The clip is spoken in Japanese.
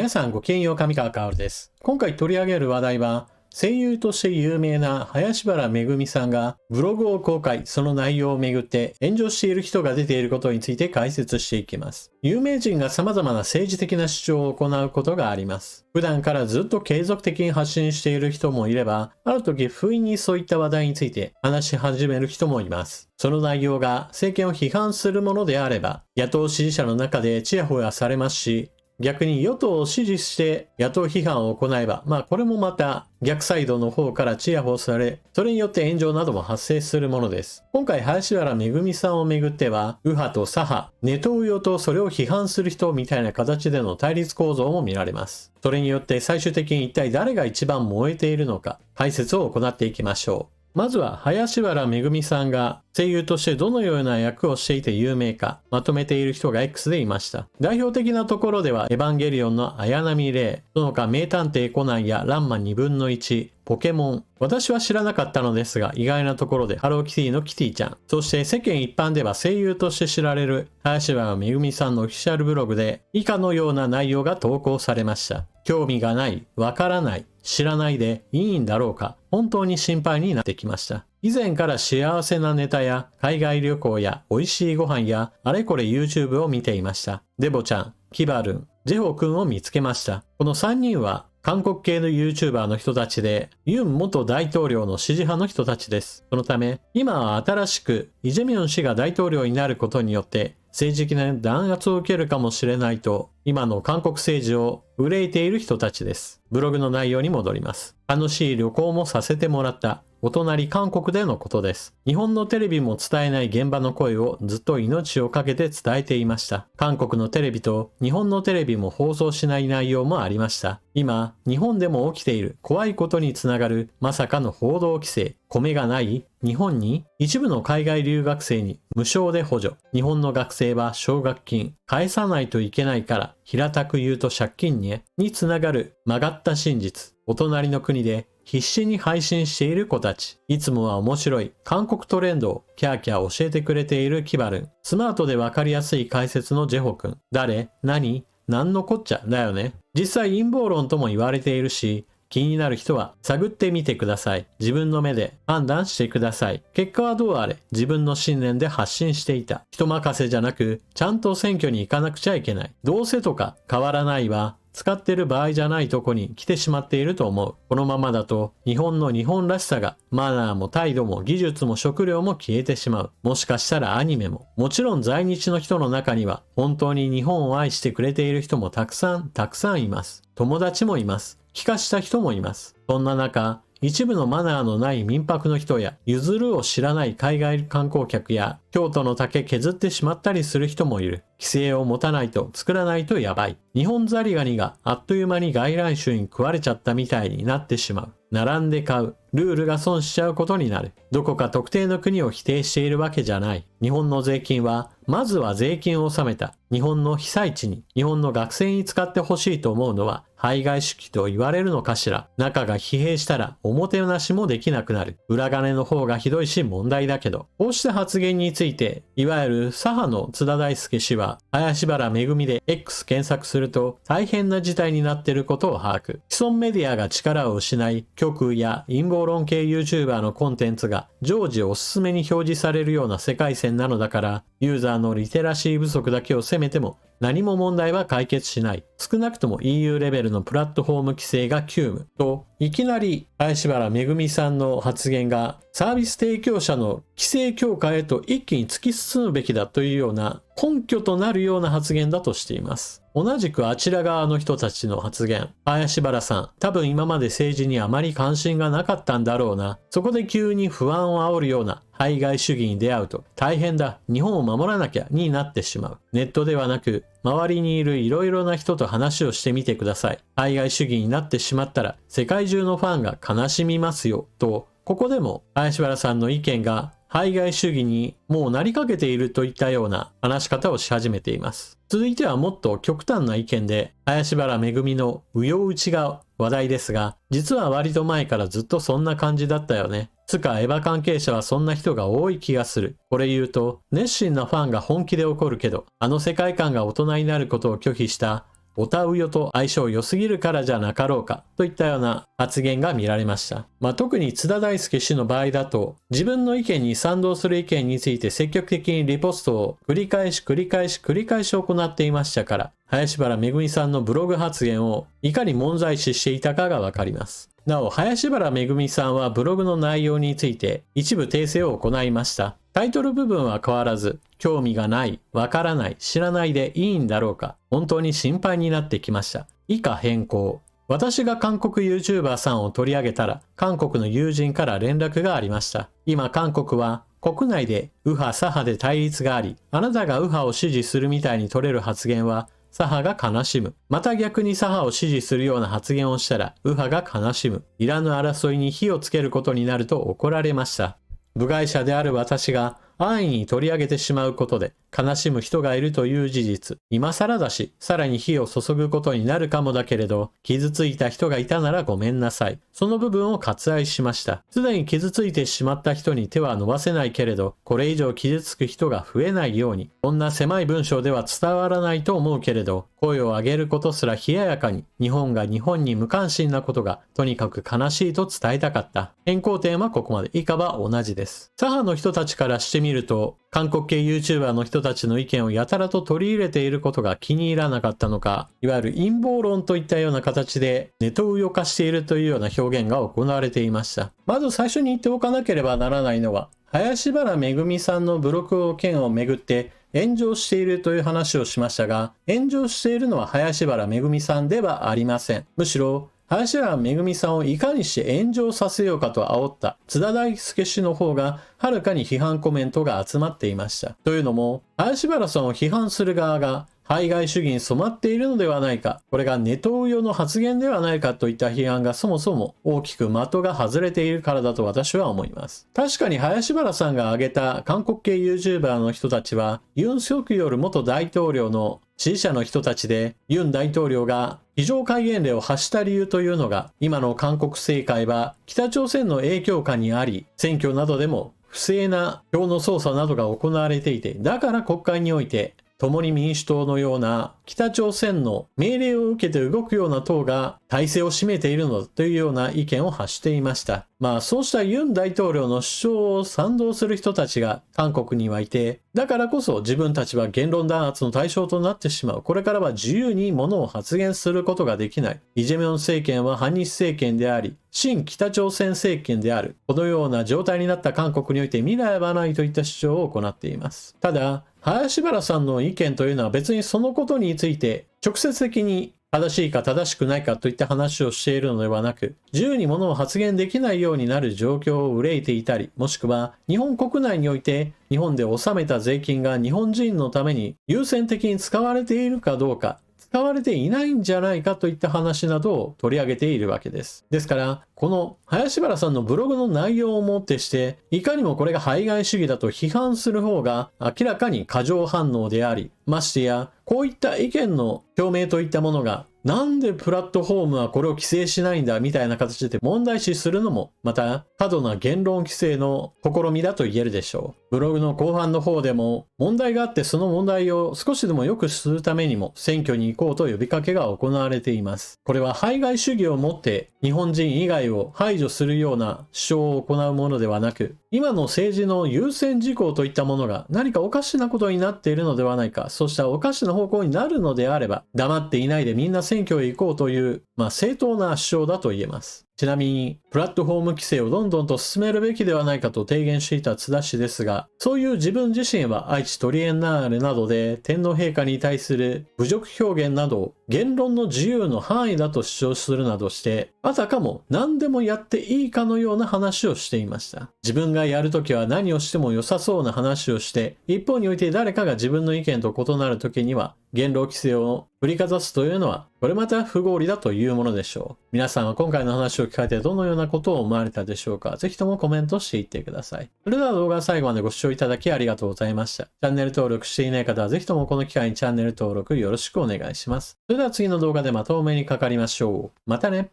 皆さんごきげんよう、上川薫です。今回取り上げる話題は、声優として有名な林原めぐみさんがブログを公開、その内容をめぐって炎上している人が出ていることについて解説していきます。有名人が様々な政治的な主張を行うことがあります。普段からずっと継続的に発信している人もいれば、ある時不意にそういった話題について話し始める人もいます。その内容が政権を批判するものであれば、野党支持者の中でちやほやされますし、逆に与党を支持して野党批判を行えば、これもまた逆サイドの方からチヤホヤされ、それによって炎上なども発生するものです。今回林原めぐみさんをめぐっては、右派と左派、ネトウヨとそれを批判する人みたいな形での対立構造も見られます。それによって最終的に一体誰が一番燃えているのか、解説を行っていきましょう。まずは林原めぐみさんが声優としてどのような役をしていて有名かまとめている人が X でいました。代表的なところではエヴァンゲリオンの綾波レイ、その他名探偵コナンやランマ2分の1、ポケモン、私は知らなかったのですが意外なところでハローキティのキティちゃん、そして世間一般では声優として知られる林原めぐみさんのオフィシャルブログで以下のような内容が投稿されました。興味がない、わからない、知らないでいいんだろうか、本当に心配になってきました。以前から幸せなネタや海外旅行や美味しいご飯やあれこれ YouTube を見ていました。デボちゃん、キバルン、ジェホ君を見つけました。この3人は韓国系の YouTuber の人たちで、ユン元大統領の支持派の人たちです。そのため、今は新しくイ・ジェミョン氏が大統領になることによって、政治的な弾圧を受けるかもしれないと、今の韓国政治を憂いている人たちです。ブログの内容に戻ります。楽しい旅行もさせてもらった。お隣韓国でのことです。日本のテレビも伝えない現場の声をずっと命をかけて伝えていました。韓国のテレビと日本のテレビも放送しない内容もありました。今、日本でも起きている怖いことにつながるまさかの報道規制。米がない日本に一部の海外留学生に無償で補助。日本の学生は奨学金返さないといけないから平たく言うと借金につながる曲がった真実。お隣の国で必死に配信している子たち。いつもは面白い韓国トレンドをキャーキャー教えてくれているキバルン。スマートでわかりやすい解説のジェホ君。誰？何？なんのこっちゃだよね。実際陰謀論とも言われているし、気になる人は探ってみてください。自分の目で判断してください。結果はどうあれ、自分の信念で発信していた。人任せじゃなく、ちゃんと選挙に行かなくちゃいけない。どうせとか変わらないは、使ってる場合じゃないとこに来てしまっていると思う。このままだと日本の日本らしさがマナーも態度も技術も食料も消えてしまう。もしかしたらアニメも。もちろん在日の人の中には本当に日本を愛してくれている人もたくさんいます。友達もいます。帰化した人もいます。そんな中、一部のマナーのない民泊の人や、譲るを知らない海外観光客や、京都の竹削ってしまったりする人もいる。規制を持たないと作らないとやばい。日本ザリガニがあっという間に外来種に食われちゃったみたいになってしまう。並んで買う。ルールが損しちゃうことになる。どこか特定の国を否定しているわけじゃない。日本の税金は、まずは税金を納めた日本の被災地に、日本の学生に使ってほしいと思うのは、排外主義と言われるのかしら。中が疲弊したら、おもてなしもできなくなる。裏金の方がひどいし問題だけど。こうした発言について、いわゆる左派の津田大介氏は、林原めぐみで X 検索すると、大変な事態になっていることを把握。既存メディアが力を失い、極右や陰謀論系 YouTuber のコンテンツが常時おすすめに表示されるような世界線なのだから、ユーザーのリテラシー不足だけを責めても何も問題は解決しない。少なくとも EU レベルのプラットフォーム規制が急務と、いきなり林原めぐみさんの発言がサービス提供者の規制強化へと一気に突き進むべきだというような根拠となるような発言だとしています。同じくあちら側の人たちの発言。林原さん、多分今まで政治にあまり関心がなかったんだろうな。そこで急に不安を煽るような排外主義に出会うと大変だ、日本を守らなきゃになってしまう。ネットではなく、周りにいるいろいろな人と話をしてみてください。排外主義になってしまったら世界中のファンが悲しみますよと、ここでも林原さんの意見が排外主義にもうなりかけているといったような話し方をし始めています。続いてはもっと極端な意見で、林原めぐみの右往内が話題ですが、実は割と前からずっとそんな感じだったよね。つかエヴァ関係者はそんな人が多い気がする。これ言うと熱心なファンが本気で怒るけど、あの世界観が大人になることを拒否したおたうよと相性良すぎるからじゃなかろうかといったような発言が見られました。特に津田大介氏の場合だと、自分の意見に賛同する意見について積極的にリポストを繰り返し行っていましたから、林原めぐみさんのブログ発言をいかに問題視していたかがわかります。なお、林原めぐみさんはブログの内容について一部訂正を行いました。タイトル部分は変わらず、興味がない、わからない、知らないでいいんだろうか、本当に心配になってきました。以下変更。私が韓国 YouTuber さんを取り上げたら、韓国の友人から連絡がありました。今韓国は国内で右派左派で対立があり、あなたが右派を支持するみたいに取れる発言は左派が悲しむ。また逆に左派を支持するような発言をしたら右派が悲しむ。いらぬ争いに火をつけることになると怒られました。部外者である私が安易に取り上げてしまうことで悲しむ人がいるという事実。今更だし、さらに火を注ぐことになるかもだけれど、傷ついた人がいたならごめんなさい。その部分を割愛しました。すでに傷ついてしまった人に手は伸ばせないけれど、これ以上傷つく人が増えないように、こんな狭い文章では伝わらないと思うけれど、声を上げることすら冷ややかに、日本が日本に無関心なことがとにかく悲しいと伝えたかった。変更点はここまで。以下は同じです。左派の人たちからしてみると、韓国系 YouTuber の人たちの意見をやたらと取り入れていることが気に入らなかったのか、いわゆる陰謀論といったような形でネトウヨ化しているというような表現が行われていました。まず最初に言っておかなければならないのは、林原めぐみさんのブログ件をめぐって炎上しているという話をしましたが、炎上しているのは林原めぐみさんではありません。むしろ林原めぐみさんをいかにして炎上させようかと煽った津田大介氏の方がはるかに批判コメントが集まっていました。というのも、林原さんを批判する側が排外主義に染まっているのではないか、これがネトウヨの発言ではないかといった批判がそもそも大きく的が外れているからだと私は思います。確かに林原さんが挙げた韓国系 YouTuber の人たちは、ユン・ソクヨル元大統領の支持者の人たちで、ユン大統領が非常戒厳令を発した理由というのが、今の韓国政界は北朝鮮の影響下にあり、選挙などでも不正な票の操作などが行われていて、だから国会において共に民主党のような北朝鮮の命令を受けて動くような党が体制を占めているのだというような意見を発していました。そうしたユン大統領の主張を賛同する人たちが韓国にはいて、だからこそ自分たちは言論弾圧の対象となってしまう。これからは自由に物を発言することができない。イ・ジェミョン政権は反日政権であり、親北朝鮮政権である。このような状態になった韓国において未来はないといった主張を行っています。ただ、林原さんの意見というのは別にそのことについて直接的に正しいか正しくないかといった話をしているのではなく、自由に物を発言できないようになる状況を憂いていたり、もしくは日本国内において日本で納めた税金が日本人のために優先的に使われているかどうか、使われていないんじゃないかといった話などを取り上げているわけです。ですから、この林原さんのブログの内容をもってして、いかにもこれが排外主義だと批判する方が明らかに過剰反応であり、ましてや、こういった意見の表明といったものが、なんでプラットフォームはこれを規制しないんだみたいな形で問題視するのも、また過度な言論規制の試みだと言えるでしょう。ブログの後半の方でも問題があって、その問題を少しでも良くするためにも選挙に行こうと呼びかけが行われています。これは排外主義をもって日本人以外を排除するような主張を行うものではなく、今の政治の優先事項といったものが何かおかしなことになっているのではないか、そうしたおかしな方向になるのであれば、黙っていないでみんな選挙へ行こうという、正当な主張だと言えます。ちなみに、プラットフォーム規制をどんどんと進めるべきではないかと提言していた津田氏ですが、そういう自分自身は愛知トリエンナーレなどで天皇陛下に対する侮辱表現などを言論の自由の範囲だと主張するなどして、あたかも何でもやっていいかのような話をしていました。自分がやるときは何をしても良さそうな話をして、一方において誰かが自分の意見と異なるときには、言論規制を振りかざすというのは、これまた不合理だというものでしょう。皆さんは今回の話を聞かれてどのようなことを思われたでしょうか。ぜひともコメントしていってください。それでは動画最後までご視聴いただきありがとうございました。チャンネル登録していない方はぜひともこの機会にチャンネル登録よろしくお願いします。それでは次の動画でまたお目にかかりましょう。またね。